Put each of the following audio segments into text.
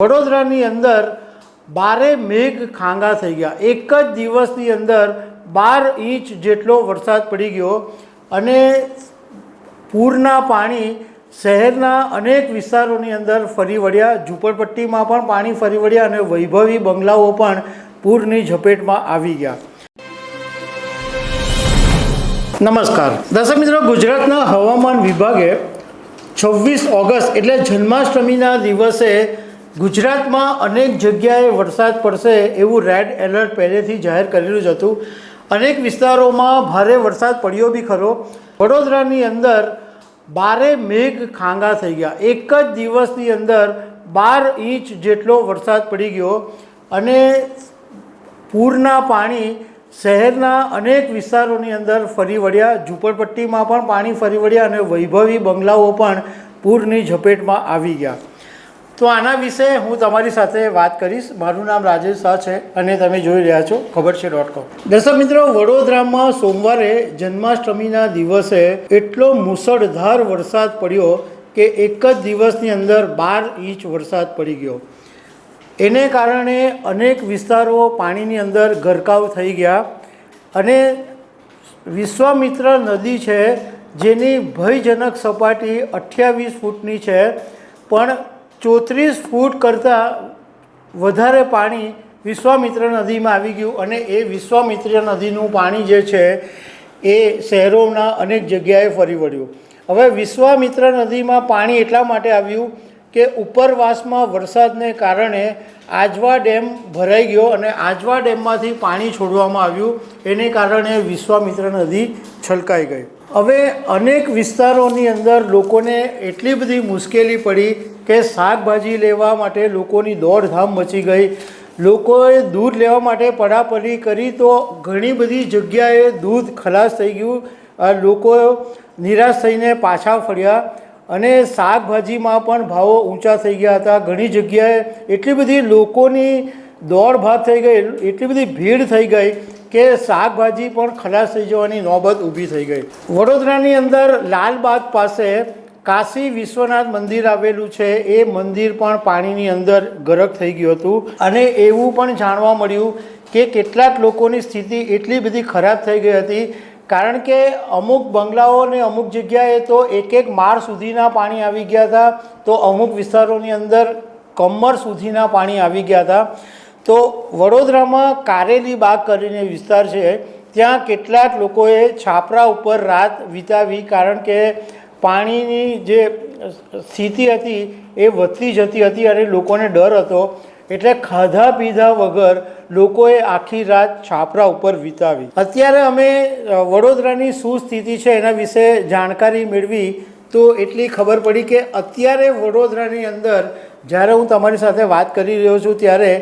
વડોદરાની અંદર 12 મેઘ ખાંગા થઈ ગયા। એક જ દિવસની અંદર 12 ઇંચ જેટલો વરસાદ પડી ગયો અને પૂરના પાણી શહેરના અનેક વિસ્તારોની અંદર ફરી વળ્યા। ઝૂંપડપટ્ટીમાં પણ પાણી ફરી વળ્યા અને વૈભવી બંગલાઓ પણ પૂરની ઝપેટમાં આવી ગયા। નમસ્કાર દર્શક મિત્રો, ગુજરાતના હવામાન વિભાગે 26 ઓગસ્ટ એટલે જન્માષ્ટમીના દિવસે ગુજરાતમાં અનેક જગ્યાએ વરસાદ પડશે એવું રેડ એલર્ટ પહેલેથી જાહેર કરેલું જ હતું। અનેક વિસ્તારોમાં ભારે વરસાદ પડ્યો બી ખરો। વડોદરાની અંદર 12 મેઘ ખાંગા થઈ ગયા। એક જ દિવસની અંદર 12 ઇંચ જેટલો વરસાદ પડી ગયો અને પૂરના પાણી શહેરના અનેક વિસ્તારોની અંદર ફરી વળ્યા। ઝૂંપડપટ્ટીમાં પણ પાણી ફરી વળ્યા અને વૈભવી બંગલાઓ પણ પૂરની ઝપેટમાં આવી ગયા। તો આના વિશે હું તમારી સાથે વાત કરીશ। મારું નામ રાજેશ શાહ છે અને તમે જોઈ રહ્યા છો ખબર છે.com। દર્શક મિત્રો, વડોદરામાં સોમવારે જન્માષ્ટમીના દિવસે એટલો મુસળધાર વરસાદ પડ્યો કે એક જ દિવસની અંદર 12 ઇંચ વરસાદ પડી ગયો। એને કારણે અનેક વિસ્તારો પાણીની અંદર ગરકાવ થઈ ગયા અને વિશ્વામિત્ર નદી છે જેની ભયજનક સપાટી 28 ફૂટની છે, પણ 34 ફૂટ કરતાં વધારે પાણી વિશ્વામિત્ર નદીમાં આવી ગયું અને એ વિશ્વામિત્ર નદીનું પાણી જે છે એ શહેરોના અનેક જગ્યાએ ફરી વળ્યું। હવે વિશ્વામિત્ર નદીમાં પાણી એટલા માટે આવ્યું કે ઉપરવાસમાં વરસાદને કારણે આજવા ડેમ ભરાઈ ગયો અને આજવા ડેમમાંથી પાણી છોડવામાં આવ્યું, એને કારણે વિશ્વામિત્ર નદી છલકાઈ ગઈ। હવે અનેક વિસ્તારોની અંદર લોકોને એટલી બધી મુશ્કેલી પડી કે શાકભાજી લેવા માટે લોકોની દોડધામ મચી ગઈ। લોકોએ દૂધ લેવા માટે પડાપડી કરી તો ઘણી બધી જગ્યાએ દૂધ ખલાસ થઈ ગયું। લોકો નિરાશ થઈને પાછા ફર્યા અને શાકભાજીમાં પણ ભાવો ઊંચા થઈ ગયા હતા। ઘણી જગ્યાએ એટલી બધી લોકોની દોડભાગ થઈ ગઈ, એટલી બધી ભીડ થઈ ગઈ કે શાકભાજી પણ ખલાસ થઈ જવાની નોબત ઊભી થઈ ગઈ। વડોદરાની અંદર લાલબાગ પાસે કાશી વિશ્વનાથ મંદિર આવેલું છે, એ મંદિર પણ પાણીની અંદર ગરક થઈ ગયું હતું અને એવું પણ જાણવા મળ્યું કે કેટલાક લોકોની સ્થિતિ એટલી બધી ખરાબ થઈ ગઈ હતી કારણ કે અમુક બંગલાઓ અને અમુક જગ્યાએ તો એક માળ સુધીના પાણી આવી ગયા હતા, તો અમુક વિસ્તારોની અંદર કમર સુધીના પાણી આવી ગયા હતા। તો વડોદરામાં કારેલી બાગ કરીને વિસ્તાર છે, ત્યાં કેટલાક લોકોએ છાપરા ઉપર રાત વિતાવી કારણ કે પાણીની જે સ્થિતિ હતી એ વધતી જતી હતી અને લોકોને ડર હતો, એટલે ખાધા પીધા વગર લોકોએ આખી રાત છાપરા ઉપર વિતાવી। અત્યારે અમે વડોદરાની શું સ્થિતિ છે એના વિશે જાણકારી મેળવી તો એટલી ખબર પડી કે અત્યારે વડોદરાની અંદર જ્યારે હું તમારી સાથે વાત કરી રહ્યો છું ત્યારે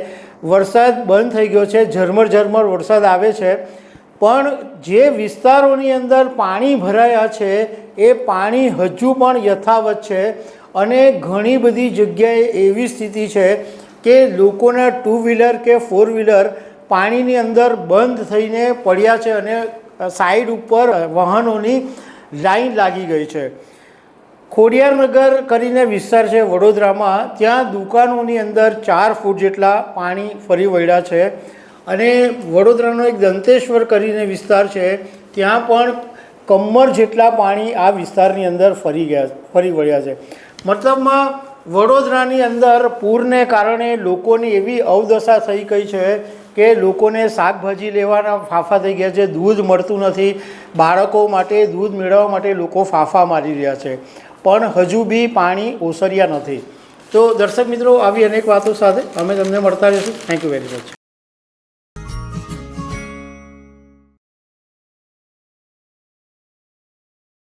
વરસાદ બંધ થઈ ગયો છે, ઝરમર ઝરમર વરસાદ આવે છે, પણ જે વિસ્તારોની અંદર પાણી ભરાયા છે એ પાણી હજુ પણ યથાવત છે અને ઘણી બધી જગ્યાએ એવી સ્થિતિ છે કે લોકોના 2 વ્હીલર કે 4 વ્હીલર પાણીની અંદર બંધ થઈને પડ્યા છે અને સાઈડ ઉપર વાહનોની લાઈન લાગી ગઈ છે। ખોડિયારનગર કરીને વિસ્તાર છે વડોદરામાં, ત્યાં દુકાનોની અંદર 4 ફૂટ જેટલા પાણી ફરી વળ્યા છે અને વડોદરાનો એક દંતેશ્વર કરીને વિસ્તાર છે, ત્યાં પણ કમર જેટલા પાણી આ વિસ્તારની અંદર ફરી વળ્યા છે। મતલબમાં વડોદરાની અંદર પૂરને કારણે લોકોની એવી અવદશા થઈ ગઈ છે કે લોકોને શાકભાજી લેવાના ફાંફા થઈ ગયા છે, દૂધ મળતું નથી, બાળકો માટે દૂધ મેળવવા માટે લોકો ફાંફા મારી રહ્યા છે, પણ હજુ બી પાણી ઓસર્યા નથી। તો દર્શક મિત્રો, આવી અનેક વાતો સાથે અમે તમને મળતા રહીશું। Thank you very much.